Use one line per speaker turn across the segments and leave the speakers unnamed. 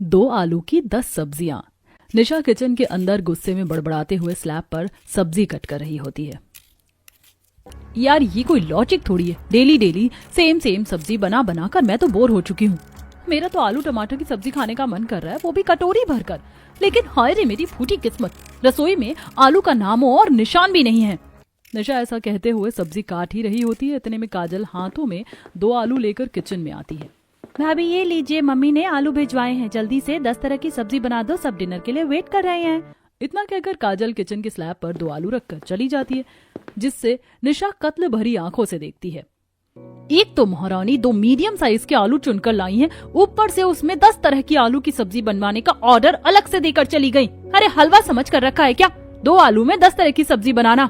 2 आलू की 10 सब्जियां। निशा किचन के अंदर गुस्से में बड़बड़ाते हुए स्लैब पर सब्जी कट कर रही होती है। यार ये कोई लॉजिक थोड़ी है, डेली डेली सेम सब्जी बना बना कर मैं तो बोर हो चुकी हूँ। मेरा तो आलू टमाटर की सब्जी खाने का मन कर रहा है, वो भी कटोरी भरकर। लेकिन हाय रे मेरी फूटी किस्मत, रसोई में आलू का नाम और निशान भी नहीं है। निशा ऐसा कहते हुए सब्जी काट ही रही होती है। इतने में काजल हाथों में 2 आलू लेकर किचन में आती है। भाभी ये लीजिए, मम्मी ने आलू भिजवाए हैं, जल्दी से 10 तरह की सब्जी बना दो, सब डिनर के लिए वेट कर रहे हैं। इतना कहकर काजल किचन के स्लैब पर 2 आलू रखकर चली जाती है, जिससे निशा कत्ल भरी आंखों से देखती है। एक तो महारानी 2 मीडियम साइज के आलू चुनकर लाई हैं, ऊपर से उसमें 10 तरह की आलू की सब्जी बनवाने का ऑर्डर अलग से देकर चली गई। अरे हलवा समझ कर रखा है क्या 2 आलू में 10 तरह की सब्जी बनाना?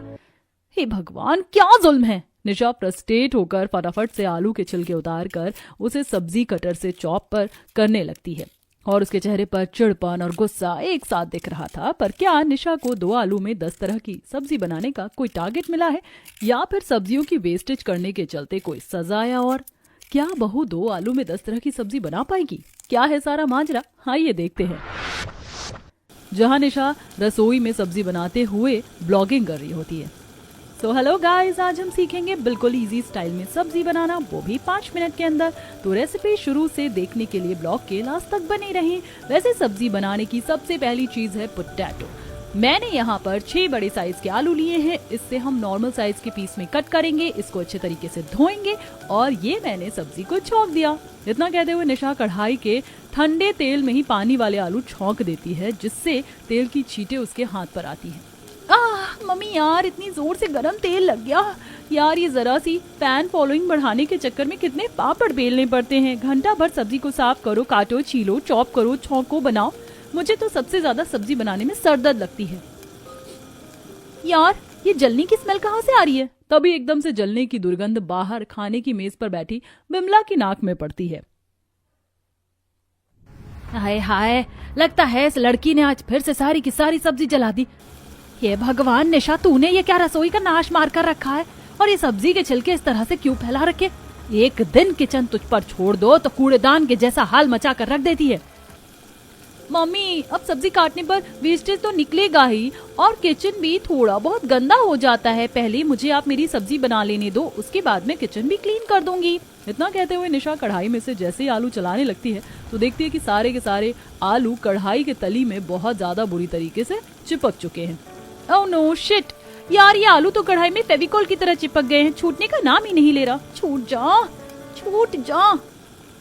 हे भगवान क्या जुल्म है। निशा फ्रस्ट्रेट होकर फटाफट से आलू के छिलके उतार कर उसे सब्जी कटर से चॉप पर करने लगती है और उसके चेहरे पर चिड़पन और गुस्सा एक साथ दिख रहा था। पर क्या निशा को 2 आलू में 10 तरह की सब्जी बनाने का कोई टारगेट मिला है, या फिर सब्जियों की वेस्टेज करने के चलते कोई सजा या और क्या बहू 2 आलू में 10 तरह की सब्जी बना पाएगी? क्या है सारा माजरा, आइए देखते हैं। जहां निशा रसोई में सब्जी बनाते हुए ब्लॉगिंग कर रही होती है। तो हेलो गाइस, आज हम सीखेंगे बिल्कुल इजी स्टाइल में सब्जी बनाना, वो भी 5 मिनट के अंदर। तो रेसिपी शुरू से देखने के लिए ब्लॉग के लास्ट तक बने रहें। वैसे सब्जी बनाने की सबसे पहली चीज है पोटैटो। मैंने यहाँ पर 6 बड़े साइज के आलू लिए हैं। इससे हम नॉर्मल साइज के पीस में कट करेंगे, इसको अच्छे तरीके से धोएंगे और ये मैंने सब्जी को छौंक दिया। इतना कहते हुए निशा कढ़ाई के ठंडे तेल में ही पानी वाले आलू छौंक देती है, जिससे तेल की छींटे उसके हाथ पर आती है। मम्मी यार इतनी जोर से गरम तेल लग गया। यार ये जरा सी फैन फॉलोइंग बढ़ाने के चक्कर में कितने पापड़ बेलने पड़ते हैं। घंटा भर सब्जी को साफ करो, काटो, छीलो, चॉप करो, छौंको, बनाओ। मुझे तो सबसे ज्यादा सब्जी बनाने में सरदर्द लगती है। यार ये जलने की स्मेल कहाँ से आ रही है? तभी एकदम से जलने की दुर्गंध बाहर खाने की मेज पर बैठी बिमला की नाक में पड़ती है। हाय हाय, लगता है इस लड़की ने आज फिर से सारी की सारी सब्जी जला दी। ये भगवान निशा, तूने ये क्या रसोई का नाश मार कर रखा है? और ये सब्जी के छिलके इस तरह से क्यों फैला रखे? एक दिन किचन तुझ पर छोड़ दो तो कूड़ेदान के जैसा हाल मचा कर रख देती है। मम्मी अब सब्जी काटने पर वेस्टेज तो निकलेगा ही, और किचन भी थोड़ा बहुत गंदा हो जाता है। पहले मुझे आप मेरी सब्जी बना लेने दो, उसके बाद मैं किचन भी क्लीन कर दूंगी। इतना कहते हुए निशा कढ़ाई में से जैसे ही आलू चलाने लगती है तो देखती है कि सारे के सारे आलू कढ़ाई के तली में बहुत ज्यादा बुरी तरीके से चिपक चुके हैं। ओह नो शिट, यार ये आलू तो कढ़ाई में फेविकोल की तरह चिपक गए हैं, छूटने का नाम ही नहीं ले रहा। छूट जा, छूट जा।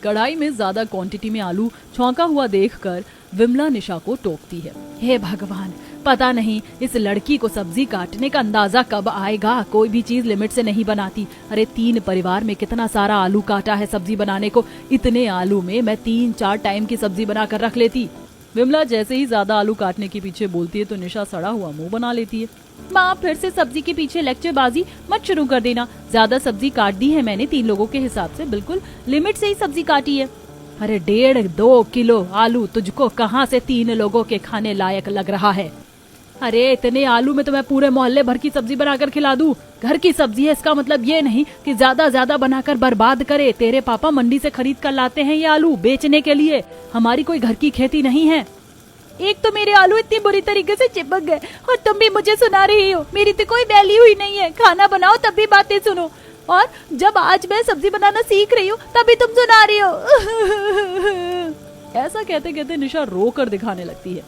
कढ़ाई में ज्यादा क्वांटिटी में आलू छौंका हुआ देखकर विमला निशा को टोकती है। हे भगवान, पता नहीं इस लड़की को सब्जी काटने का अंदाजा कब आएगा। कोई भी चीज लिमिट से नहीं बनाती। अरे 3 परिवार में कितना सारा आलू काटा है सब्जी बनाने को। इतने आलू में मैं 3-4 टाइम की सब्जी बनाकर रख लेती। विमला जैसे ही ज्यादा आलू काटने के पीछे बोलती है तो निशा सड़ा हुआ मुंह बना लेती है। माँ फिर से सब्जी के पीछे लेक्चरबाजी मत शुरू कर देना। ज्यादा सब्जी काट दी है मैंने, 3 लोगों के हिसाब से बिल्कुल लिमिट से ही सब्जी काटी है। अरे 1.5-2 किलो आलू तुझको कहाँ से 3 लोगों के खाने लायक लग रहा है? अरे इतने आलू में तो मैं पूरे मोहल्ले भर की सब्जी बनाकर खिला दूं। घर की सब्जी है, इसका मतलब ये नहीं कि ज्यादा बनाकर बर्बाद करे। तेरे पापा मंडी से खरीद कर लाते हैं ये आलू बेचने के लिए, हमारी कोई घर की खेती नहीं है। एक तो मेरे आलू इतनी बुरी तरीके से चिपक गए और तुम भी मुझे सुना रही हो। मेरी तो कोई वैल्यू ही नहीं है। खाना बनाओ तब भी बातें सुनो, और जब आज मैं सब्जी बनाना सीख रही हूँ तभी तुम सुना रही हो। ऐसा कहते कहते निशा रो कर दिखाने लगती है।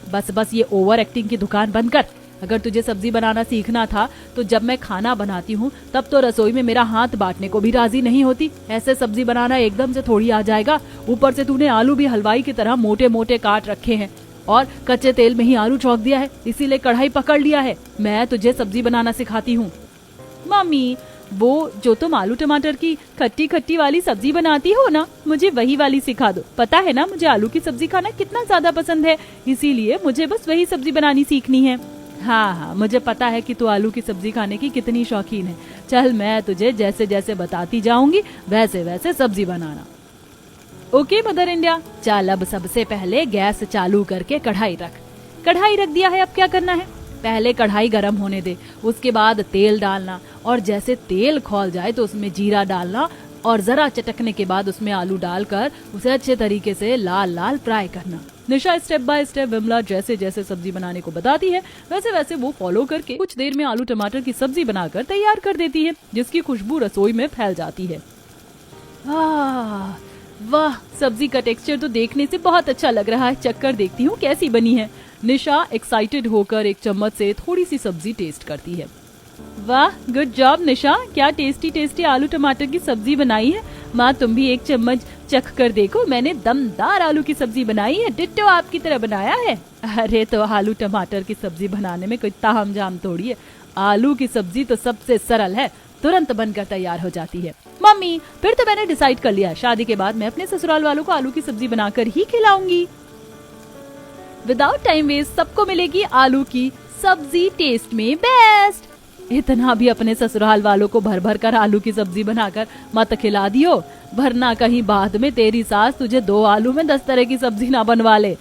बस ये ओवर एक्टिंग की दुकान बंद कर। अगर तुझे सब्जी बनाना सीखना था तो जब मैं खाना बनाती हूँ तब तो रसोई में मेरा हाथ बांटने को भी राजी नहीं होती। ऐसे सब्जी बनाना एकदम से थोड़ी आ जाएगा। ऊपर से तूने आलू भी हलवाई की तरह मोटे मोटे काट रखे हैं और कच्चे तेल में ही आलू छौंक दिया है, इसीलिए कढ़ाई पकड़ लिया है। मैं तुझे सब्जी बनाना सिखाती हूँ। मम्मी वो जो तुम आलू टमाटर की खट्टी खट्टी वाली सब्जी बनाती हो ना, मुझे वही वाली सिखा दो। पता है ना मुझे आलू की सब्जी खाना कितना ज्यादा पसंद है, इसीलिए मुझे बस वही सब्जी बनानी सीखनी है। हाँ, मुझे पता है कि तू आलू की सब्जी खाने की कितनी शौकीन है। चल मैं तुझे जैसे जैसे बताती जाऊंगी वैसे वैसे सब्जी बनाना। Okay mother India. चल अब सबसे पहले गैस चालू करके कढ़ाई रख दिया है। अब क्या करना है? पहले कढ़ाई गरम होने दे, उसके बाद तेल डालना और जैसे तेल खौल जाए तो उसमें जीरा डालना, और जरा चटकने के बाद उसमें आलू डालकर उसे अच्छे तरीके से लाल लाल फ्राई करना। निशा स्टेप बाय स्टेप विमला जैसे जैसे सब्जी बनाने को बताती है वैसे वैसे वो फॉलो करके कुछ देर में आलू टमाटर की सब्जी बनाकर तैयार कर देती है, जिसकी खुशबू रसोई में फैल जाती है। वाह, सब्जी का टेक्सचर तो देखने से बहुत अच्छा लग रहा है। चक्कर देखती हूँ कैसी बनी है। निशा एक्साइटेड होकर एक चम्मच से थोड़ी सी सब्जी टेस्ट करती है। वाह, गुड जॉब निशा, क्या टेस्टी टेस्टी आलू टमाटर की सब्जी बनाई है। माँ तुम भी एक चम्मच चख कर देखो, मैंने दमदार आलू की सब्जी बनाई है, डिट्टो आपकी तरह बनाया है। अरे तो आलू टमाटर की सब्जी बनाने में कोई ताम झाम थोड़ी है। आलू की सब्जी तो सबसे सरल है, तुरंत बनकर तैयार हो जाती है। मम्मी फिर तो मैंने डिसाइड कर लिया, शादी के बाद मैं अपने ससुराल वालों को आलू की सब्जी बनाकर ही खिलाऊंगी। विदाउट टाइम वेस्ट सबको मिलेगी आलू की सब्जी, टेस्ट में बेस्ट। इतना भी अपने ससुराल वालों को भर भर कर आलू की सब्जी बनाकर मत खिला दियो, वरना कहीं बाद में तेरी सास तुझे 2 आलू में 10 तरह की सब्जी ना बनवा ले।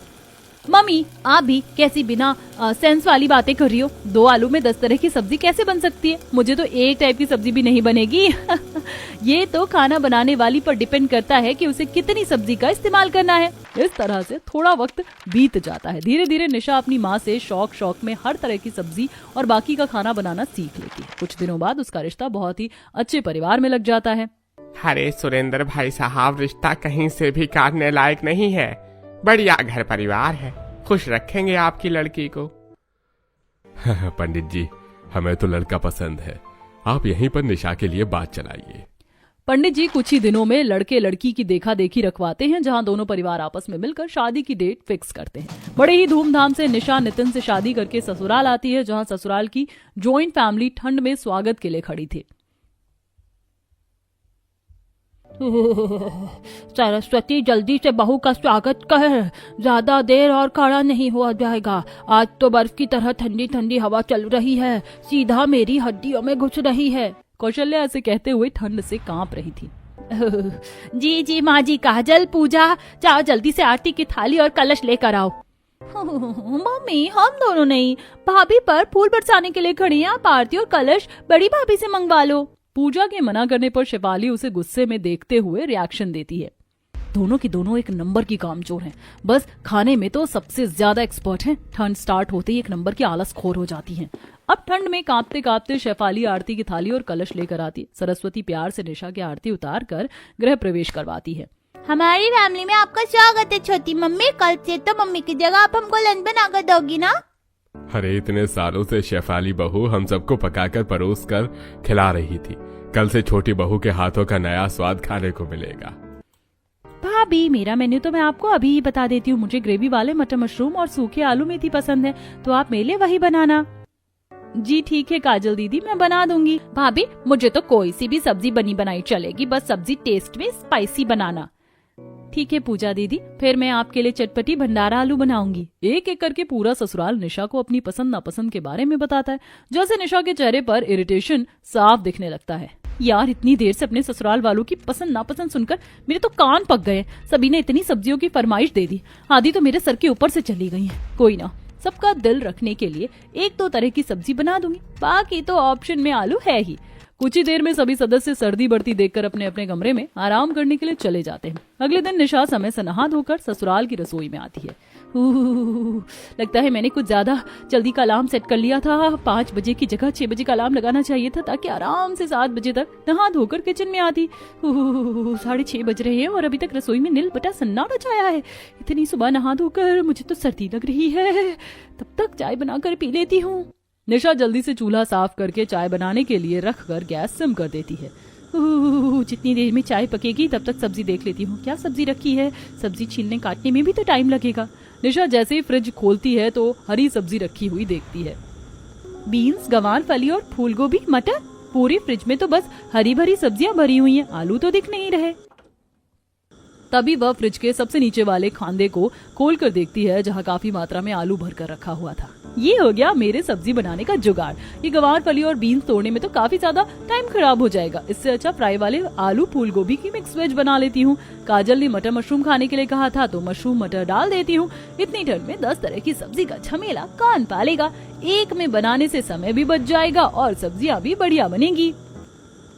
मम्मी आप भी कैसी बिना सेंस वाली बातें कर रही हो। 2 आलू में 10 तरह की सब्जी कैसे बन सकती है? मुझे तो एक टाइप की सब्जी भी नहीं बनेगी। ये तो खाना बनाने वाली पर डिपेंड करता है कि उसे कितनी सब्जी का इस्तेमाल करना है। इस तरह से थोड़ा वक्त बीत जाता है। धीरे धीरे निशा अपनी माँ से शौक में हर तरह की सब्जी और बाकी का खाना बनाना सीख लेती है। कुछ दिनों बाद उसका रिश्ता बहुत ही अच्छे परिवार में लग जाता है।
अरे सुरेंद्र भाई साहब, रिश्ता कहीं से भी काटने लायक नहीं है। बढ़िया घर परिवार है, खुश रखेंगे आपकी लड़की को।
पंडित जी, हमें तो लड़का पसंद है, आप यहीं पर निशा के लिए बात चलाइए।
पंडित जी कुछ ही दिनों में लड़के लड़की की देखा देखी रखवाते हैं, जहां दोनों परिवार आपस में मिलकर शादी की डेट फिक्स करते हैं। बड़े ही धूमधाम से निशा नितिन से शादी करके ससुराल आती है, जहां ससुराल की जॉइंट फैमिली ठंड में स्वागत के लिए खड़ी थी।
सरस्वती जल्दी से बहू का स्वागत कर, ज्यादा देर और खड़ा नहीं हुआ जाएगा। आज तो बर्फ की तरह ठंडी ठंडी हवा चल रही है, सीधा मेरी हड्डियों में घुस रही है।
कौशल्या ऐसे कहते हुए ठंड से कांप रही थी।
जी माँ जी, काजल पूजा, जाओ जल्दी से आरती की थाली और कलश लेकर आओ। मम्मी हम दोनों नहीं, भाभी पर फूल बरसाने के लिए खड़ी हैं, आप आरती और कलश बड़ी भाभी से मंगवा लो।
पूजा के मना करने पर शेफाली उसे गुस्से में देखते हुए रिएक्शन देती है। दोनों की दोनों एक नंबर की कामचोर हैं, बस खाने में तो सबसे ज्यादा एक्सपर्ट हैं। ठंड स्टार्ट होते ही एक नंबर की आलसखोर हो जाती हैं। अब ठंड में कांपते कांपते शेफाली आरती की थाली और कलश लेकर आती है। सरस्वती प्यार से निशा की आरती उतार कर गृह प्रवेश करवाती है।
हमारी फैमिली में आपका स्वागत है छोटी मम्मी, कल से तो मम्मी की जगह आप हमको लंच बनाकर दोगी ना?
अरे इतने सालों से शेफाली बहू हम सबको पकाकर परोस कर खिला रही थी, कल से छोटी बहू के हाथों का नया स्वाद खाने को मिलेगा।
भाभी मेरा मेन्यू तो मैं आपको अभी ही बता देती हूँ। मुझे ग्रेवी वाले मटर मशरूम और सूखे आलू मेथी पसंद है, तो आप मेरे लिए वही बनाना। जी ठीक है काजल दीदी, मैं बना दूंगी।
भाभी मुझे तो कोई सी भी सब्जी बनी बनाई चलेगी, बस सब्जी टेस्ट में स्पाइसी बनाना।
ठीक है पूजा दीदी, फिर मैं आपके लिए चटपटी भंडारा आलू बनाऊंगी। एक एक करके पूरा ससुराल निशा को अपनी पसंद नापसंद के बारे में बताता है। जैसे निशा के चेहरे पर इरिटेशन साफ दिखने लगता है। यार इतनी देर से अपने ससुराल वालों की पसंद नापसंद सुनकर मेरे तो कान पक गए। सभी ने इतनी सब्जियों की फरमाइश दे दी, आधी तो मेरे सर के ऊपर से चली गई है। कोई ना, सबका दिल रखने के लिए 1-2 तरह की सब्जी बना दूंगी, बाकी तो ऑप्शन में आलू है ही। कुछ ही देर में सभी सदस्य सर्दी बढ़ती देखकर अपने अपने कमरे में आराम करने के लिए चले जाते हैं। अगले दिन निशा समय से नहा धोकर ससुराल की रसोई में आती है। लगता है मैंने कुछ ज्यादा जल्दी का अलार्म सेट कर लिया था। 5 बजे की जगह 6 बजे का अलार्म लगाना चाहिए था, ताकि आराम से 7 बजे तक नहा धोकर किचन में आती। 6:30 बज रहे हैं और अभी तक रसोई में नील बटा सन्नाटा छाया है। इतनी सुबह नहा धोकर मुझे तो सर्दी लग रही है, तब तक चाय बनाकर पी लेती हूँ। निशा जल्दी से चूल्हा साफ करके चाय बनाने के लिए रखकर गैस सिम कर देती है। जितनी देर में चाय पकेगी तब तक सब्जी देख लेती हूँ, क्या सब्जी रखी है। सब्जी छीलने काटने में भी तो टाइम लगेगा। निशा जैसे ही फ्रिज खोलती है तो हरी सब्जी रखी हुई देखती है। बीन्स, गंवार फली और फूल गोभी, मटर, पूरी फ्रिज में तो बस हरी भरी सब्जियां भरी हुई हैं, आलू तो दिख नहीं रहे। तभी वह फ्रिज के सबसे नीचे वाले खांदे को खोल कर देखती है, जहाँ काफी मात्रा में आलू भरकर रखा हुआ था। ये हो गया मेरे सब्जी बनाने का जुगाड़। ये गंवार फली और बीन्स तोड़ने में तो काफी ज्यादा टाइम खराब हो जाएगा। इससे अच्छा फ्राई वाले आलू फूल गोभी की मिक्स वेज बना लेती हूँ। काजल ने मटर मशरूम खाने के लिए कहा था, तो मशरूम मटर डाल देती हूँ। इतनी ठंड में 10 तरह की सब्जी का झमेला कान पालेगा। एक में बनाने से समय भी बच जाएगा और सब्जियां भी बढ़िया बनेगी।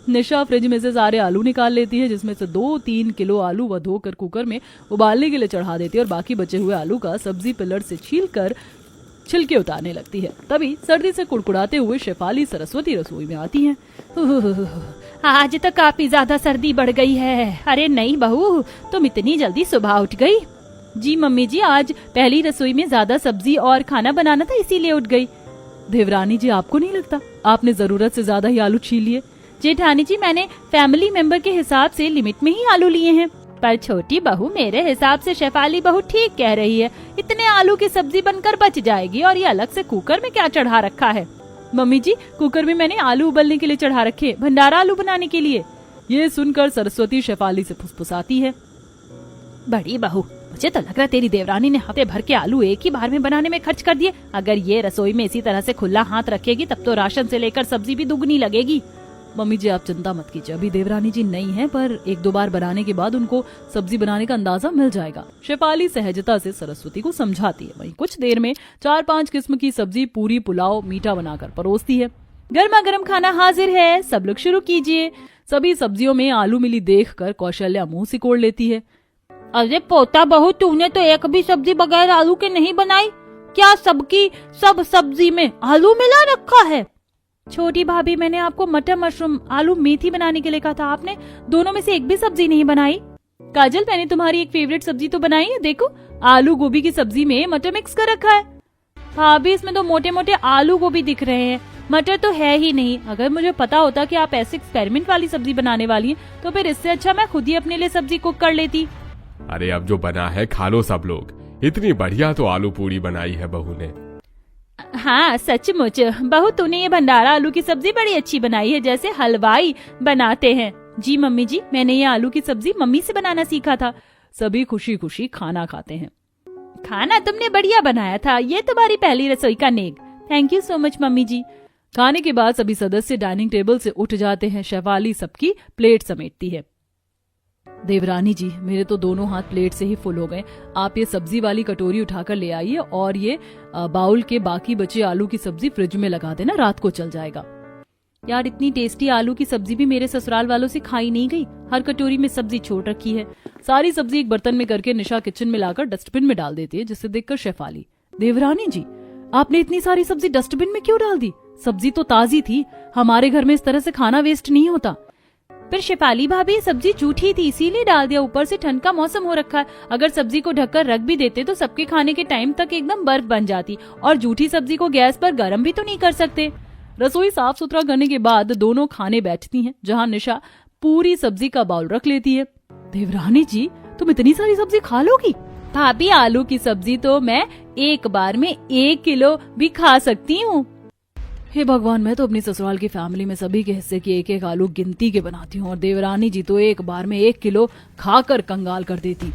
निशा फ्रिज में से सारे आलू निकाल लेती है, जिसमें से 2-3 किलो आलू वह धोकर कुकर में उबालने के लिए चढ़ा देती है और बाकी बचे हुए आलू का सब्जी पिलर से छीलकर छिलके उतारने लगती है। तभी सर्दी से कुड़कुड़ाते हुए शेफाली सरस्वती रसोई में आती हैं।
आज तो काफी ज्यादा सर्दी बढ़ गई है। अरे नहीं बहू, तुम इतनी जल्दी सुबह उठ गई?
जी मम्मी जी, आज पहली रसोई में ज्यादा सब्जी और खाना बनाना था, इसीलिए उठ गई। देवरानी जी, आपको नहीं लगता आपने जरूरत से ज्यादा ही आलू छील लिए?
जेठानी जी, मैंने फैमिली मेंबर के हिसाब से लिमिट में ही आलू लिए हैं। पर छोटी बहू, मेरे हिसाब से शेफाली बहू ठीक कह रही है। इतने आलू की सब्जी बनकर बच जाएगी और ये अलग से कुकर में क्या चढ़ा रखा है?
मम्मी जी, कुकर में मैंने आलू उबलने के लिए चढ़ा रखे, भंडारा आलू बनाने के लिए। ये सुनकर सरस्वती शेफाली से फुसफुसाती है।
बड़ी बहू, मुझे तो लग रहा है तेरी देवरानी ने हफ्ते भर के आलू एक ही बार में बनाने में खर्च कर दिए। अगर ये रसोई में इसी तरह से खुला हाथ रखेगी तब तो राशन से लेकर सब्जी भी दुगनी लगेगी।
मम्मी जी, आप चिंता मत कीजिए, अभी देवरानी जी नई हैं, पर 1-2 बार बनाने के बाद उनको सब्जी बनाने का अंदाजा मिल जाएगा। शेफाली सहजता से सरस्वती को समझाती है। वहीं कुछ देर में 4-5 किस्म की सब्जी, पूरी, पुलाव, मीठा बनाकर परोसती है। गर्मा गर्म खाना हाजिर है, सब लोग शुरू कीजिए। सभी सब्जियों में आलू मिली देखकर कौशल्या मुंह सिकोड़ लेती है।
अरे पोता बहू, तूने तो एक भी सब्जी बगैर आलू के नहीं बनाई। क्या सबकी सब सब्जी में आलू मिला रखा है?
छोटी भाभी, मैंने आपको मटर मशरूम आलू मेथी बनाने के लिए कहा था, आपने दोनों में से एक भी सब्जी नहीं बनाई। काजल, मैंने तुम्हारी एक फेवरेट सब्जी तो बनाई है, देखो आलू गोभी की सब्जी में मटर मिक्स कर रखा है। भाभी, इसमें तो मोटे मोटे आलू गोभी दिख रहे हैं, मटर तो है ही नहीं। अगर मुझे पता होता कि आप ऐसे एक्सपेरिमेंट वाली सब्जी बनाने वाली हैं, तो फिर इससे अच्छा मैं खुद ही अपने लिए सब्जी कुक कर लेती।
अरे अब जो बना है खा लो सब लोग। इतनी बढ़िया तो आलू पूरी बनाई है बहू ने।
हाँ सचमुच बहू, तूने ये भंडारा आलू की सब्जी बड़ी अच्छी बनाई है, जैसे हलवाई बनाते हैं।
जी मम्मी जी, मैंने ये आलू की सब्जी मम्मी से बनाना सीखा था। सभी खुशी खुशी खाना खाते हैं।
खाना तुमने बढ़िया बनाया था, ये तुम्हारी पहली रसोई का नेक।
Thank you so much mummy ji. खाने के बाद सभी सदस्य डाइनिंग टेबल से उठ जाते हैं। शेफाली सबकी प्लेट समेटती है। देवरानी जी, मेरे तो दोनों हाथ प्लेट से ही फुल हो गए। आप ये सब्जी वाली कटोरी उठाकर ले आइए और ये बाउल के बाकी बचे आलू की सब्जी फ्रिज में लगा देना, रात को चल जाएगा। यार, इतनी टेस्टी आलू की सब्जी भी मेरे ससुराल वालों से खाई नहीं गई। हर कटोरी में सब्जी छोड़ रखी है। सारी सब्जी एक बर्तन में करके निशा किचन में लाकर डस्टबिन में डाल देती है, जिसे देखकर शेफाली, देवरानी जी, आपने इतनी सारी सब्जी डस्टबिन में क्यों डाल दी? सब्जी तो ताजी थी, हमारे घर में इस तरह से खाना वेस्ट नहीं होता।
पर शेफाली भाभी, सब्जी जूठी थी इसीलिए डाल दिया। ऊपर से ठंड का मौसम हो रखा है, अगर सब्जी को ढककर रख भी देते तो सबके खाने के टाइम तक एकदम बर्फ बन जाती, और जूठी सब्जी को गैस पर गर्म भी तो नहीं कर सकते।
रसोई साफ सुथरा करने के बाद दोनों खाने बैठती हैं, जहां निशा पूरी सब्जी का बाउल रख लेती है। देवरानी जी, तुम इतनी सारी सब्जी खा लोगी?
भाभी, आलू की सब्जी तो मैं एक बार में 1 किलो भी खा सकती हूँ।
हे भगवान, मैं तो अपनी ससुराल की फैमिली में सभी के हिस्से की एक एक आलू गिनती के बनाती हूँ, और देवरानी जी तो एक बार में 1 किलो खाकर कंगाल कर देती।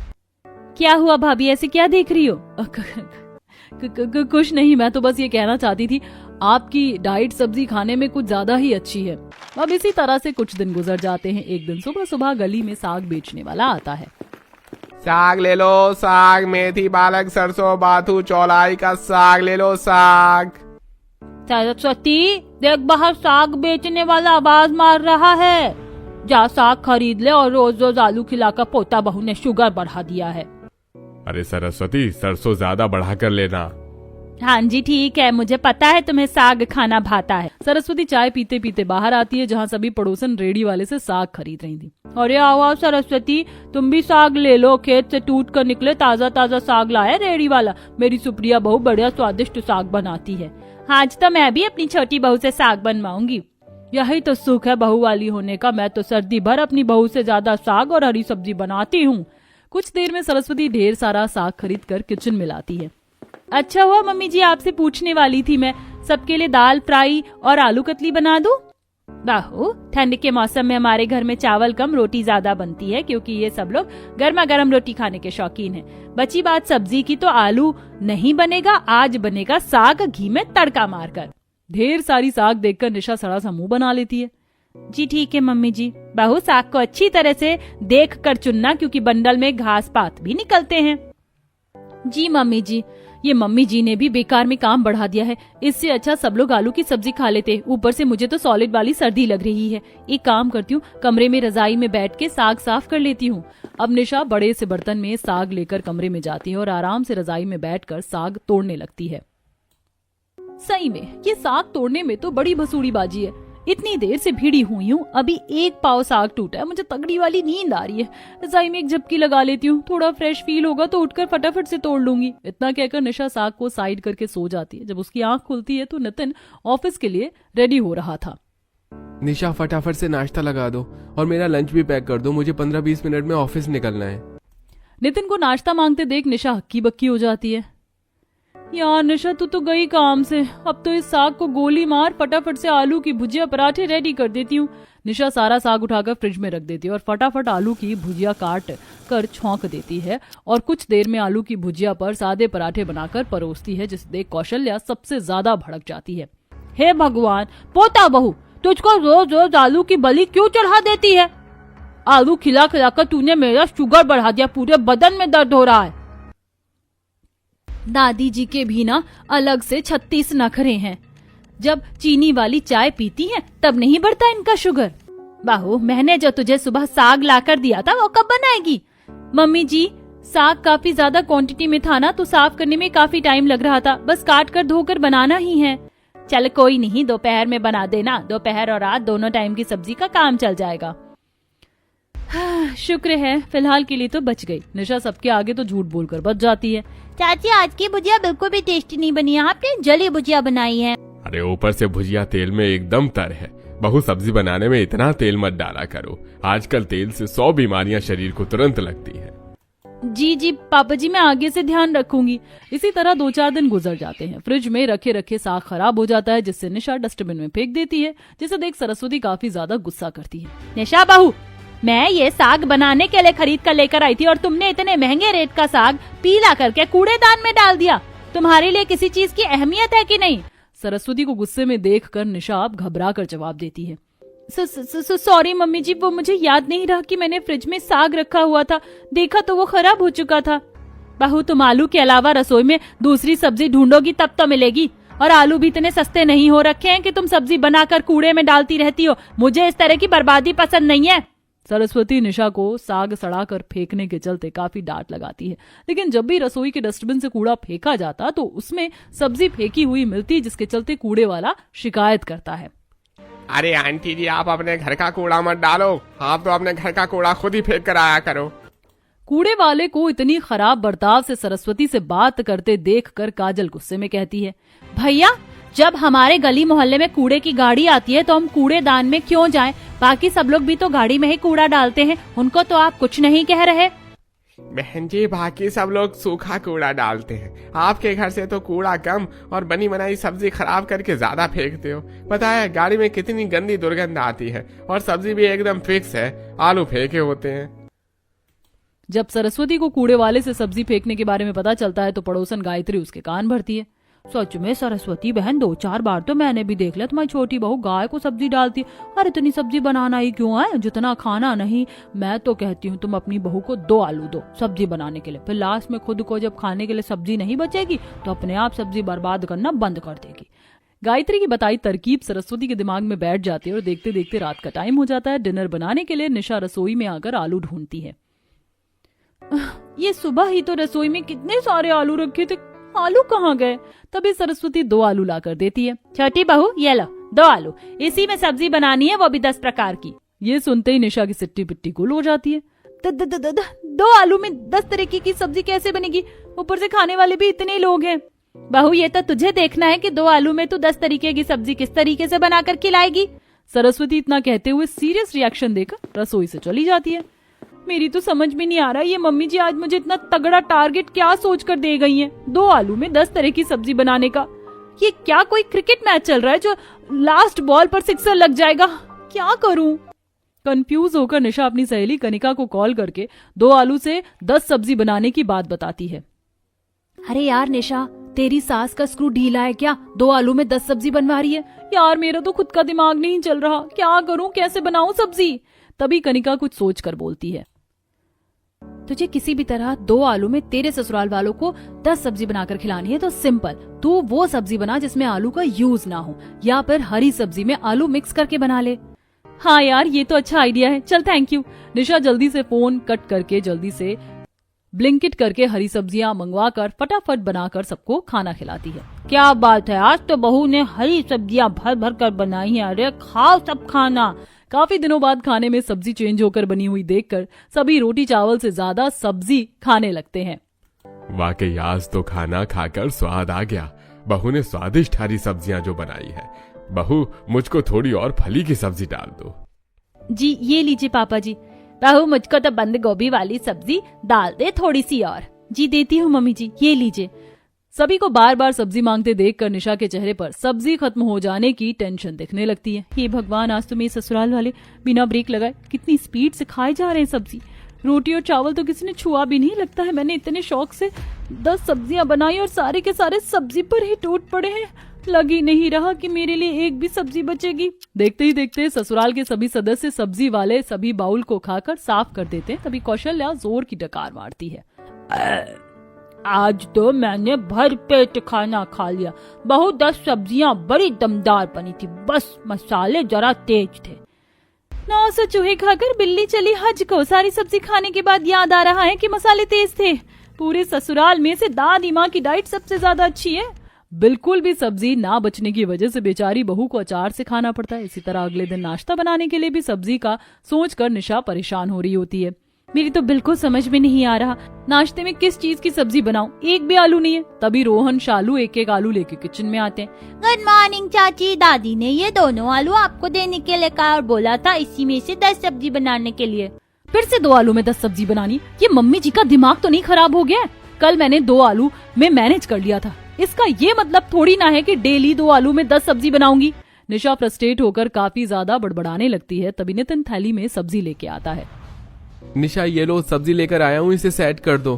क्या हुआ भाभी, ऐसे क्या देख रही हो?
कुछ नहीं, मैं तो बस ये कहना चाहती थी, आपकी डाइट सब्जी खाने में कुछ ज्यादा ही अच्छी है। अब इसी तरह से कुछ दिन गुजर जाते हैं। एक दिन सुबह सुबह गली में साग बेचने वाला आता है।
साग ले लो, साग, मेथी, पालक, सरसों, बाथू, चौलाई का साग ले लो, साग।
सरस्वती, देख बाहर साग बेचने वाला आवाज मार रहा है। जा साग खरीद ले, और रोज रोज आलू खिलाकर पोता बहू ने शुगर बढ़ा दिया है।
अरे सरस्वती, सरसों ज्यादा बढ़ा कर लेना।
हाँ जी ठीक है, मुझे पता है तुम्हें साग खाना भाता है।
सरस्वती चाय पीते पीते बाहर आती है, जहाँ सभी पड़ोसन रेडी वाले से साग खरीद रही थी।
अरे आओ सरस्वती, तुम भी साग ले लो, खेत से टूट कर निकले ताजा ताजा साग लाया रेडी वाला। मेरी सुप्रिया बहू बढ़िया स्वादिष्ट साग बनाती है। आज तो मैं भी अपनी छोटी बहू से साग बनवाऊंगी।
यही तो सुख है बहू वाली होने का। मैं तो सर्दी भर अपनी बहू से ज्यादा साग और हरी सब्जी बनाती हूँ। कुछ देर में सरस्वती ढेर सारा साग खरीद कर किचन में लाती है।
अच्छा हुआ मम्मी जी, आपसे पूछने वाली थी मैं, सबके लिए दाल फ्राई और आलू कतली बना दूं? बहू, ठंड के मौसम में हमारे घर में चावल कम रोटी ज्यादा बनती है, क्योंकि ये सब लोग गर्मा गर्म रोटी खाने के शौकीन हैं। बची बात सब्जी की, तो आलू नहीं बनेगा, आज बनेगा साग घी में तड़का मारकर।
ढेर सारी साग देखकर निशा सड़ा सा मुंह बना लेती है।
जी ठीक है मम्मी जी। बहू, साग को अच्छी तरह से देख कर चुनना, क्योंकि बंडल में घास पात भी निकलते हैं। जी मम्मी जी। ये मम्मी जी ने भी बेकार में काम बढ़ा दिया है। इससे अच्छा सब लोग आलू की सब्जी खा लेते। ऊपर से मुझे तो सॉलिड वाली सर्दी लग रही है। एक काम करती हूँ, कमरे में रजाई में बैठ के साग साफ कर लेती हूँ। अब निशा बड़े से बर्तन में साग लेकर कमरे में जाती है और आराम से रजाई में बैठकर साग तोड़ने लगती है। सही में ये साग तोड़ने में तो बड़ी भसूड़ी बाजी है। इतनी देर से भिड़ी हुई हूँ, अभी एक पाव साग टूटा है। मुझे तगड़ी वाली नींद आ रही है। रजाई में एक झपकी लगा लेती हूँ, थोड़ा फ्रेश फील होगा तो उठकर फटाफट से तोड़ लूंगी। इतना कहकर निशा साग को साइड करके सो जाती है। जब उसकी आंख खुलती है तो नितिन ऑफिस के लिए रेडी हो रहा था।
निशा फटाफट से नाश्ता लगा दो और मेरा लंच भी पैक कर दो, मुझे 15-20 मिनट में ऑफिस निकलना है।
नितिन को नाश्ता मांगते देख निशा हक्की बक्की हो जाती है। यार निशा तू तो गई काम से, अब तो इस साग को गोली मार, फटाफट से आलू की भुजिया पराठे रेडी कर देती हूँ। निशा सारा साग उठाकर फ्रिज में रख देती है और फटाफट आलू की भुजिया काट कर छौंक देती है और कुछ देर में आलू की भुजिया पर सादे पराठे बनाकर परोसती है, जिसे देख कौशल्या सबसे ज्यादा भड़क जाती है।
हे भगवान, पोता बहू तुझको रोज रोज आलू की बलि क्यों चढ़ा देती है? आलू खिला खिला कर तूने मेरा शुगर बढ़ा दिया, पूरे बदन में दर्द हो रहा है।
दादी जी के भी ना अलग से 36 नखरे हैं। जब चीनी वाली चाय पीती हैं तब नहीं बढ़ता इनका शुगर।
बहू मैंने जो तुझे सुबह साग लाकर दिया था वो कब बनाएगी?
मम्मी जी साग काफी ज्यादा क्वांटिटी में था ना, तो साफ करने में काफी टाइम लग रहा था। बस काट कर धोकर बनाना ही है।
चल कोई नहीं, दोपहर में बना देना। दोपहर और रात दोनों टाइम की सब्जी का काम चल जाएगा।
शुक्र है फिलहाल के लिए तो बच गई। निशा सबके आगे तो झूठ बोलकर बच जाती है।
चाची आज की भुजिया बिल्कुल भी टेस्टी नहीं बनी है, आपने जली भुजिया बनाई है।
अरे ऊपर से भुजिया तेल में एकदम तर है। बहू सब्जी बनाने में इतना तेल मत डाला करो, आजकल तेल से 100 बीमारियां शरीर को तुरंत लगती है।
जी जी पापा जी, मैं आगे से ध्यान रखूंगी। इसी तरह 2-4 दिन गुजर जाते हैं। फ्रिज में रखे रखे साग खराब हो जाता है, जिससे निशा डस्टबिन में फेंक देती है, जिसे देख सरस्वती काफी ज्यादा गुस्सा करती है।
निशा बहू, मैं ये साग बनाने के लिए खरीद कर लेकर आई थी और तुमने इतने महंगे रेट का साग पीला करके कूड़ेदान में डाल दिया। तुम्हारे लिए किसी चीज की अहमियत है कि नहीं?
सरस्वती को गुस्से में देखकर निशा घबरा कर जवाब देती है। सॉरी मम्मी जी, वो मुझे याद नहीं रहा कि मैंने फ्रिज में साग रखा हुआ था। देखा तो वो खराब हो चुका था।
बहू तुम आलू के अलावा रसोई में दूसरी सब्जी ढूंढोगी तब तो मिलेगी। और आलू भी इतने सस्ते नहीं हो रखे हैं कि तुम सब्जी बनाकर कूड़े में डालती रहती हो। मुझे इस तरह की बर्बादी पसंद नहीं है।
सरस्वती निशा को साग सड़ाकर फेंकने के चलते काफी डांट लगाती है, लेकिन जब भी रसोई के डस्टबिन से कूड़ा फेंका जाता तो उसमें सब्जी फेंकी हुई मिलती, जिसके चलते कूड़े वाला शिकायत करता है।
अरे आंटी जी, आप अपने घर का कूड़ा मत डालो, आप तो अपने घर का कूड़ा खुद ही फेंक कर आया करो।
कूड़े वाले को इतनी खराब बर्ताव से सरस्वती से बात करते देखकर काजल गुस्से में कहती है,
भैया जब हमारे गली मोहल्ले में कूड़े की गाड़ी आती है तो हम कूड़ेदान में क्यों जाएं? बाकी सब लोग भी तो गाड़ी में ही कूड़ा डालते हैं, उनको तो आप कुछ नहीं कह रहे।
बहन जी, बाकी सब लोग सूखा कूड़ा डालते हैं, आपके घर से तो कूड़ा कम और बनी बनाई सब्जी खराब करके ज्यादा फेंकते हो। पता है गाड़ी में कितनी गंदी दुर्गंध आती है और सब्जी भी एकदम फिक्स है, आलू फेंके होते हैं।
जब सरस्वती को कूड़े वाले से सब्जी फेंकने के बारे में पता चलता है तो पड़ोसन गायत्री उसके कान भरती है।
सच में सरस्वती बहन, 2-4 बार तो मैंने भी देख लिया तुम्हारी छोटी बहू गाय को सब्जी डालती। और इतनी सब्जी बनाना ही क्यों है, जितना खाना नहीं। मैं तो कहती हूँ तुम अपनी बहू को 2 आलू दो सब्जी बनाने के लिए, फिर लास्ट में खुद को जब खाने के लिए सब्जी नहीं बचेगी तो अपने आप सब्जी बर्बाद करना बंद कर देगी।
गायत्री की बताई तरकीब सरस्वती के दिमाग में बैठ जाती है और देखते देखते रात का टाइम हो जाता है। डिनर बनाने के लिए निशा रसोई में आकर आलू ढूंढती है।
ये सुबह ही तो रसोई में कितने सारे आलू रखे थे,
आलू कहाँ गए? तभी सरस्वती 2 आलू लाकर देती है।
छोटी बहू ये लो 2 आलू, इसी में सब्जी बनानी है, वो भी 10 प्रकार की।
ये सुनते ही निशा की सिट्टी पिट्टी गुल हो जाती है।
2 आलू में 10 तरीके की सब्जी कैसे बनेगी? ऊपर से खाने वाले भी इतने लोग हैं। बहू ये तो तुझे देखना है कि 2 आलू में तू 10 तरीके की सब्जी किस तरीके से बनाकर खिलाएगी।
सरस्वती इतना कहते हुए सीरियस रिएक्शन देकर रसोई से चली जाती है। मेरी तो समझ में नहीं आ रहा ये मम्मी जी आज मुझे इतना तगड़ा टारगेट क्या सोच कर दे गई हैं? 2 आलू में 10 तरह की सब्जी बनाने का। ये क्या कोई क्रिकेट मैच चल रहा है जो लास्ट बॉल पर सिक्सर लग जाएगा? क्या करूं? कंफ्यूज होकर निशा अपनी सहेली कनिका को कॉल करके 2 आलू से 10 सब्जी बनाने की बात बताती है।
अरे यार निशा, तेरी सास का स्क्रू ढीला है क्या? 2 आलू में 10 सब्जी बनवा रही है।
यार मेरा तो खुद का दिमाग नहीं चल रहा, क्या करूं, कैसे बनाऊं सब्जी? तभी कनिका कुछ सोच कर बोलती है, तुझे किसी भी तरह 2 आलू में तेरे ससुराल वालों को 10 सब्जी बनाकर खिलानी है तो सिंपल, तू वो सब्जी बना जिसमें आलू का यूज ना हो, या फिर हरी सब्जी में आलू मिक्स करके बना ले। हाँ यार, ये तो अच्छा आइडिया है, चल थैंक यू। निशा जल्दी से फोन कट करके जल्दी से ब्लिंकिट करके हरी सब्जियां मंगवा कर फटाफट बनाकर सबको खाना खिलाती है।
क्या बात है, आज तो बहू ने हरी सब्जियां भर भर कर बनाई हैं। अरे खाओ सब खाना।
काफी दिनों बाद खाने में सब्जी चेंज होकर बनी हुई देखकर सभी रोटी चावल से ज्यादा सब्जी खाने लगते हैं।
वाकई आज तो खाना खाकर स्वाद आ गया। बहू ने स्वादिष्ट हरी सब्जियां जो बनाई है। बहू, मुझको थोड़ी और फली की सब्जी डाल दो।
जी ये लीजिए पापा जी। बहू, मुझको तो बंद गोभी वाली सब्जी डाल दे थोड़ी सी और।
जी देती हूँ मम्मी जी, ये लीजिए। सभी को बार बार सब्जी मांगते देखकर निशा के चेहरे पर सब्जी खत्म हो जाने की टेंशन दिखने लगती है। हे भगवान, आज तो मेरे ससुराल वाले बिना ब्रेक लगाए कितनी स्पीड से खाए जा रहे हैं सब्जी। रोटी और चावल तो किसी ने छुआ भी नहीं। लगता है मैंने इतने शौक से 10 सब्जियां बनाई और सारे के सारे सब्जी पर ही टूट पड़े हैं। लग ही नहीं रहा कि मेरे लिए एक भी सब्जी बचेगी। देखते ही देखते ससुराल के सभी सदस्य सब्जी वाले सभी बाउल को खाकर साफ कर देते हैं। तभी कौशल्या जोर की डकार मारती है।
आज तो मैंने भर पेट खाना खा लिया। बहू, 10 सब्जियां बड़ी दमदार बनी थी, बस मसाले जरा तेज थे।
900 चूहे खाकर बिल्ली चली हज को। सारी सब्जी खाने के बाद याद आ रहा है कि मसाले तेज थे। पूरे ससुराल में से दादी माँ की डाइट सबसे ज्यादा अच्छी है। बिल्कुल भी सब्जी ना बचने की वजह से बेचारी बहू को अचार से खाना पड़ता है। इसी तरह अगले दिन नाश्ता बनाने के लिए भी सब्जी का सोचकर निशा परेशान हो रही होती है। मेरी तो बिल्कुल समझ में नहीं आ रहा, नाश्ते में किस चीज की सब्जी बनाऊं, एक भी आलू नहीं है। तभी रोहन शालू एक एक आलू लेके किचन में आते हैं।
गुड मॉर्निंग चाची। दादी ने ये दोनों आलू आपको देने के लिए कहा और बोला था इसी में से 10 सब्जी बनाने के लिए।
फिर से 2 आलू में 10 सब्जी बनानी? ये मम्मी जी का दिमाग तो नहीं खराब हो गया? कल मैंने 2 आलू में मैनेज कर लिया था। इसका ये मतलब थोड़ी ना है कि डेली 2 आलू में 10 सब्जी बनाऊंगी। निशा फ्रस्ट्रेट होकर काफी ज्यादा बड़बड़ाने लगती है। तभी नितिन थैली में सब्जी लेके आता है।
निशा, ये लो सब्जी लेकर आया हूँ, इसे सेट कर दो।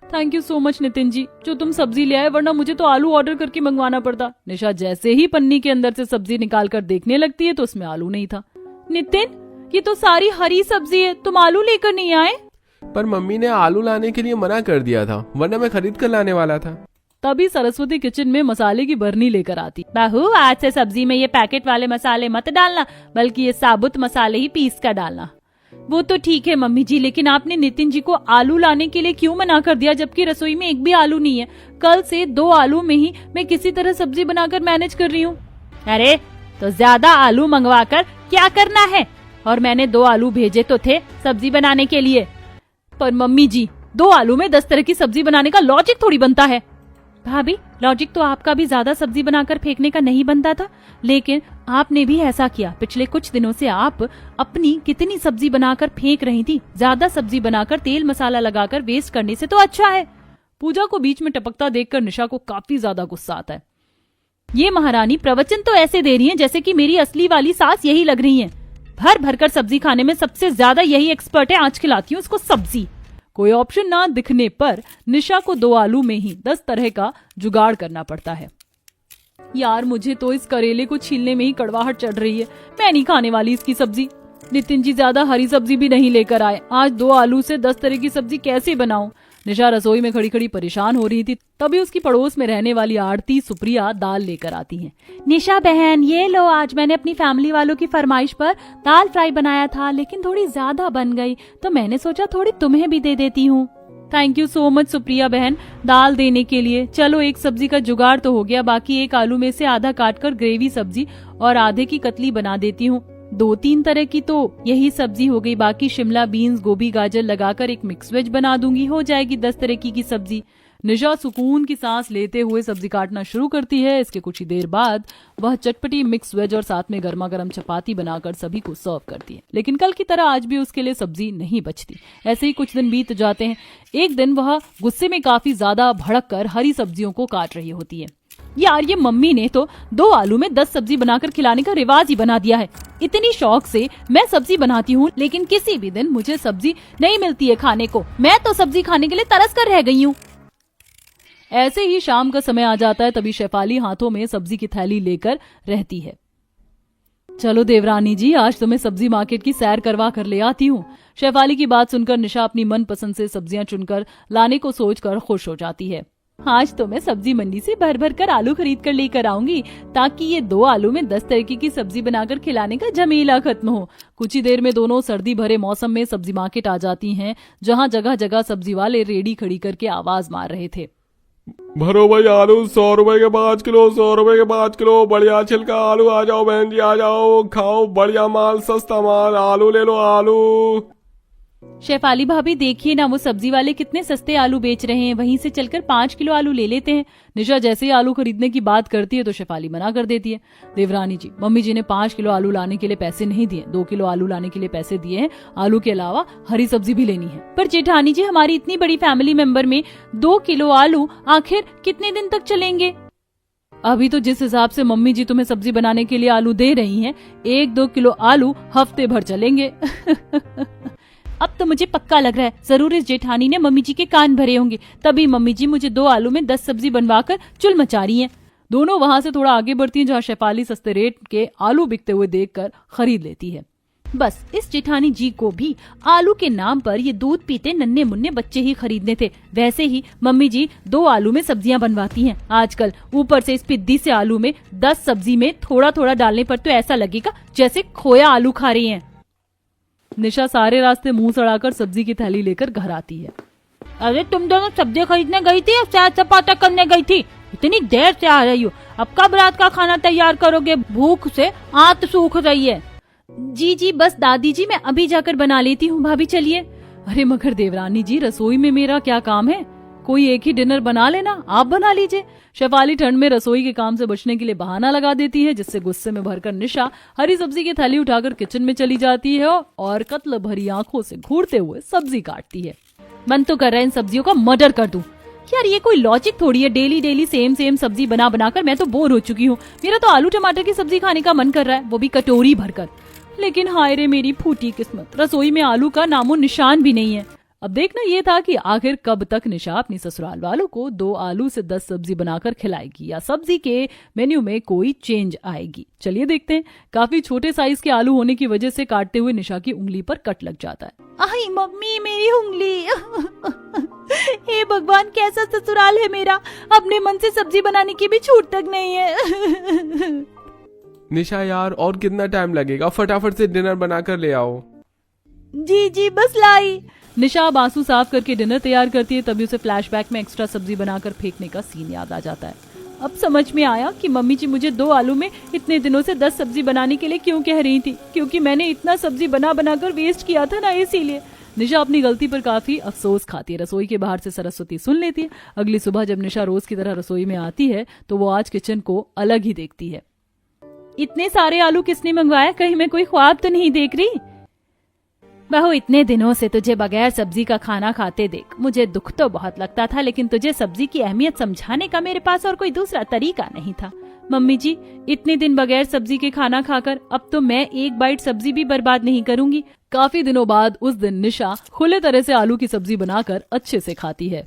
Thank you so much Nitin ji, जो तुम सब्जी ले आए, वरना मुझे तो आलू ऑर्डर करके मंगवाना पड़ता। निशा जैसे ही पन्नी के अंदर से सब्जी निकालकर देखने लगती है तो उसमें आलू नहीं था। नितिन, ये तो सारी हरी सब्जी है, तुम आलू लेकर नहीं आए?
पर मम्मी ने आलू लाने के लिए मना कर दिया था, वरना मैं खरीद कर लाने वाला था।
तभी सरस्वती किचन में मसाले की बरनी लेकर आती।
बहू, आज से सब्जी में ये पैकेट वाले मसाले मत डालना, बल्कि ये साबुत मसाले ही पीस कर डालना।
वो तो ठीक है मम्मी जी, लेकिन आपने नितिन जी को आलू लाने के लिए क्यों मना कर दिया, जबकि रसोई में एक भी आलू नहीं है? कल से 2 आलू में ही मैं किसी तरह सब्जी बनाकर मैनेज कर रही हूँ।
अरे तो ज्यादा आलू मंगवा कर क्या करना है? और मैंने 2 आलू भेजे तो थे सब्जी बनाने के लिए।
पर मम्मी जी, 2 आलू में 10 तरह की सब्जी बनाने का लॉजिक थोड़ी बनता है।
भाभी, लॉजिक तो आपका भी ज्यादा सब्जी बनाकर फेंकने का नहीं बनता था, लेकिन आपने भी ऐसा किया। पिछले कुछ दिनों से आप अपनी कितनी सब्जी बनाकर फेंक रही थी। ज्यादा सब्जी बनाकर तेल मसाला लगाकर वेस्ट करने से तो अच्छा है।
पूजा को बीच में टपकता देखकर निशा को काफी ज्यादा गुस्सा आता है। ये महारानी प्रवचन तो ऐसे दे रही हैं जैसे कि मेरी असली वाली सास यही लग रही हैं। भर भर कर सब्जी खाने में सबसे ज्यादा यही एक्सपर्ट है। आज खिलाती हूँ उसको सब्जी। कोई ऑप्शन ना दिखने पर निशा को 2 आलू में ही 10 तरह का जुगाड़ करना पड़ता है। यार, मुझे तो इस करेले को छीलने में ही कड़वाहट चढ़ रही है। मैं नहीं खाने वाली इसकी सब्जी। नितिन जी ज्यादा हरी सब्जी भी नहीं लेकर आए। आज 2 आलू से 10 तरह की सब्जी कैसे बनाऊं? निशा रसोई में खड़ी खड़ी परेशान हो रही थी। तभी उसकी पड़ोस में रहने वाली आरती सुप्रिया दाल लेकर आती हैं।
निशा बहन, ये लो, आज मैंने अपनी फैमिली वालों की फरमाइश पर दाल फ्राई बनाया था, लेकिन थोड़ी ज्यादा बन गई, तो मैंने सोचा थोड़ी तुम्हें भी दे देती हूँ।
Thank you so much Supriya बहन, दाल देने के लिए। चलो, एक सब्जी का जुगाड़ तो हो गया। बाकी 1 आलू में से आधा काटकर ग्रेवी सब्जी और आधे की कतली बना देती हूँ। 2-3 तरह की तो यही सब्जी हो गई। बाकी शिमला बीन्स, गोभी, गाजर लगाकर एक मिक्स वेज बना दूंगी। हो जाएगी 10 तरह की सब्जी। निशा सुकून की सांस लेते हुए सब्जी काटना शुरू करती है। इसके कुछ ही देर बाद वह चटपटी मिक्स वेज और साथ में गर्मा गर्म चपाती बनाकर सभी को सर्व करती है। लेकिन कल की तरह आज भी उसके लिए सब्जी नहीं बचती। ऐसे ही कुछ दिन बीत जाते हैं। एक दिन वह गुस्से में काफी ज्यादा भड़क कर हरी सब्जियों को काट रही होती है। यार, ये मम्मी ने तो 2 आलू में 10 सब्जी बनाकर खिलाने का रिवाज ही बना दिया है। इतनी शौक से मैं सब्जी बनाती हूँ, लेकिन किसी भी दिन मुझे सब्जी नहीं मिलती है खाने को। मैं तो सब्जी खाने के लिए तरस कर रह गई हूँ। ऐसे ही शाम का समय आ जाता है। तभी शेफाली हाथों में सब्जी की थैली लेकर रहती है। चलो देवरानी जी, आज तुम्हें सब्जी मार्केट की सैर करवा कर ले आती हूँ। शेफाली की बात सुनकर निशा अपनी मनपसंद से सब्जियां चुनकर लाने को सोचकर खुश हो जाती है। आज तो मैं सब्जी मंडी से भर भर कर आलू खरीद कर लेकर आऊंगी, ताकि ये 2 आलू में 10 तरीके की सब्जी बनाकर खिलाने का झमेला खत्म हो। कुछ ही देर में दोनों सर्दी भरे मौसम में सब्जी मार्केट आ जाती हैं, जहां जगह जगह सब्जी वाले रेडी खड़ी करके आवाज मार रहे थे।
भरो भाई आलू 100 रुपए के 5 किलो, 100 रुपए के 5 किलो, बढ़िया छिलका आलू, आ जाओ बहन जी, आ जाओ, खाओ बढ़िया माल, सस्ता माल, आलू ले लो आलू।
शेफाली भाभी देखिए ना, वो सब्जी वाले कितने सस्ते आलू बेच रहे हैं, वहीं से चलकर 5 किलो आलू ले लेते हैं।
निशा जैसे ही आलू खरीदने की बात करती है तो शेफाली मना कर देती है। देवरानी जी, मम्मी जी ने 5 किलो आलू लाने के लिए पैसे नहीं दिए, 2 किलो आलू लाने के लिए पैसे दिए हैं। आलू के अलावा हरी सब्जी भी लेनी है।
पर जेठानी जी, हमारी इतनी बड़ी फैमिली मेंबर में 2 किलो आलू आखिर कितने दिन तक चलेंगे?
अभी तो जिस हिसाब से मम्मी जी तुम्हें सब्जी बनाने के लिए आलू दे रही हैं, 1-2 किलो आलू हफ्ते भर चलेंगे।
अब तो मुझे पक्का लग रहा है जरूर इस जेठानी ने मम्मी जी के कान भरे होंगे, तभी मम्मी जी मुझे 2 आलू में 10 सब्जी बनवाकर चुल मचा रही हैं।
दोनों वहां से थोड़ा आगे बढ़ती हैं, जहां शेफाली सस्ते रेट के आलू बिकते हुए देखकर खरीद लेती है।
बस इस जेठानी जी को भी आलू के नाम पर ये दूध पीते नन्हे मुन्ने बच्चे ही खरीदने थे। वैसे ही मम्मी जी 2 आलू में सब्जियां बनवाती हैं आजकल। ऊपर से इस पिद्दी से आलू में 10 सब्जी में थोड़ा थोड़ा डालने पर तो ऐसा लगेगा जैसे खोया आलू खा रही हैं।
निशा सारे रास्ते मुंह सड़ाकर सब्जी की थैली लेकर घर आती है।
अरे तुम दोनों सब्जी खरीदने गई थी या सैर सपाटा करने गई थी? इतनी देर से आ रही हो, अब कब रात का खाना तैयार करोगे? भूख से आंत सूख रही है। जी बस दादी जी, मैं अभी जाकर बना लेती हूँ, भाभी चलिए।
अरे मगर देवरानी जी, रसोई में मेरा क्या काम है? कोई एक ही डिनर बना लेना, आप बना लीजिए। शेफाली ठंड में रसोई के काम से बचने के लिए बहाना लगा देती है, जिससे गुस्से में भरकर निशा हरी सब्जी की थैली उठाकर किचन में चली जाती है और कत्ल भरी आंखों से घूरते हुए सब्जी काटती है।
मन तो कर रहा है इन सब्जियों का मर्डर कर दूं। यार ये कोई लॉजिक थोड़ी है, डेली डेली सेम सब्जी बना बनाकर मैं तो बोर हो चुकी हूँ। मेरा तो आलू टमाटर की सब्जी खाने का मन कर रहा है, वो भी कटोरी भरकर। लेकिन हाय रे मेरी फूटी किस्मत, रसोई में आलू का नामो निशान भी नहीं है। अब देखना ये था कि आखिर कब तक निशा अपनी ससुराल वालों को 2 आलू से 10 सब्जी बनाकर खिलाएगी, या सब्जी के मेन्यू में कोई चेंज आएगी। चलिए देखते हैं। काफी छोटे साइज के आलू होने की वजह से काटते हुए निशा की उंगली पर कट लग जाता है। आई मम्मी, मेरी उंगली। हे भगवान, कैसा ससुराल है मेरा, अपने मन से सब्जी बनाने की भी छूट तक नहीं है।
निशा यार, और कितना टाइम लगेगा? फटाफट से डिनर बनाकर ले आओ।
जी बस लाई।
निशा आंसू साफ करके डिनर तैयार करती है, तभी उसे फ्लैशबैक में एक्स्ट्रा सब्जी बनाकर फेंकने का सीन याद आ जाता है। अब समझ में आया कि मम्मी जी मुझे 2 आलू में इतने दिनों से 10 सब्जी बनाने के लिए क्यों कह रही थी, क्योंकि मैंने इतना सब्जी बनाकर वेस्ट किया था ना, इसीलिए। निशा अपनी गलती पर काफी अफसोस खाती है। रसोई के बाहर से सरस्वती सुन लेती है। अगली सुबह जब निशा रोज की तरह रसोई में आती है तो वो आज किचन को अलग ही देखती है।
इतने सारे आलू किसने मंगवाया? कहीं मैं कोई ख्वाब तो नहीं देख रही? बहू, इतने दिनों से तुझे बगैर सब्जी का खाना खाते देख मुझे दुख तो बहुत लगता था, लेकिन तुझे सब्जी की अहमियत समझाने का मेरे पास और कोई दूसरा तरीका नहीं था। मम्मी जी, इतने दिन बगैर सब्जी के खाना खाकर अब तो मैं एक बाइट सब्जी भी बर्बाद नहीं करूंगी।
काफी दिनों बाद उस दिन निशा खुले तरह से आलू की सब्जी बनाकर अच्छे से खाती है।